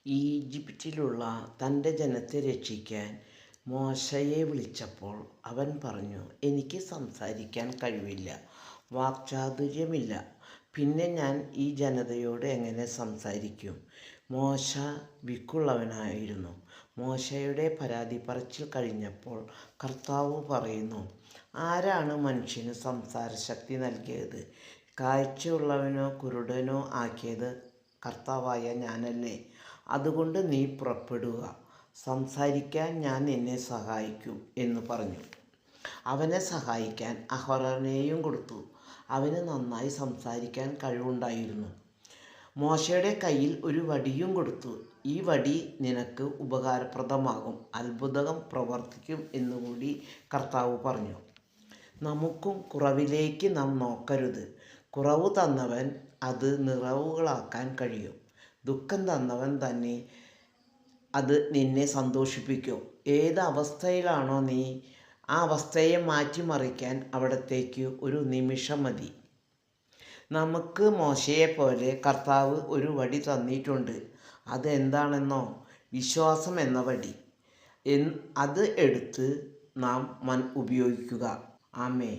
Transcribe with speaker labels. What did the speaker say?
Speaker 1: ഈജിപ്തിലുള്ള തൻ്റെ ജനത്തെ രക്ഷിക്കാൻ മോശയെ വിളിച്ചപ്പോൾ അവൻ പറഞ്ഞു, എനിക്ക് സംസാരിക്കാൻ കഴിവില്ല, വാക്ചാതുര്യമില്ല. പിന്നെ ഞാൻ ഈ ജനതയോട് എങ്ങനെ സംസാരിക്കും? മോശ വിക്കുള്ളവനായിരുന്നു. മോശയുടെ പരാതി പറച്ചിൽ കഴിഞ്ഞപ്പോൾ കർത്താവ് പറയുന്നു, ആരാണ് മനുഷ്യന് സംസാരശക്തി നൽകിയത്? കാഴ്ചയുള്ളവനോ കുരുടനോ ആക്കിയത് കർത്താവായ ഞാനല്ലേ? അതുകൊണ്ട് നീ പുറപ്പെടുക, സംസാരിക്കാൻ ഞാൻ നിന്നെ സഹായിക്കും എന്ന് പറഞ്ഞു. അവനെ സഹായിക്കാൻ അഹരോനെയും കൊടുത്തു. അവന് നന്നായി സംസാരിക്കാൻ കഴിവുണ്ടായിരുന്നു. മോശയുടെ കയ്യിൽ ഒരു വടിയും കൊടുത്തു. ഈ വടി നിനക്ക് ഉപകാരപ്രദമാകും, അത്ഭുതം പ്രവർത്തിക്കും എന്നുകൂടി കർത്താവ് പറഞ്ഞു. നമുക്കും കുറവിലേക്ക് നാം നോക്കരുത്. കുറവ് തന്നവൻ അത് നിറവുകളാക്കാൻ കഴിയും. ദുഃഖം തന്നവൻ തന്നെ അത് നിന്നെ സന്തോഷിപ്പിക്കും. ഏത് അവസ്ഥയിലാണോ നീ, ആ അവസ്ഥയെ മാറ്റിമറിക്കാൻ അവിടത്തേക്ക് ഒരു നിമിഷം മതി. നമുക്ക് മോശയെപ്പോലെ കർത്താവ് ഒരു വടി തന്നിട്ടുണ്ട്. അത് എന്താണെന്നോ? വിശ്വാസം എന്ന വടി. അത് എടുത്ത് നാം ഉപയോഗിക്കുക. ആമേൻ.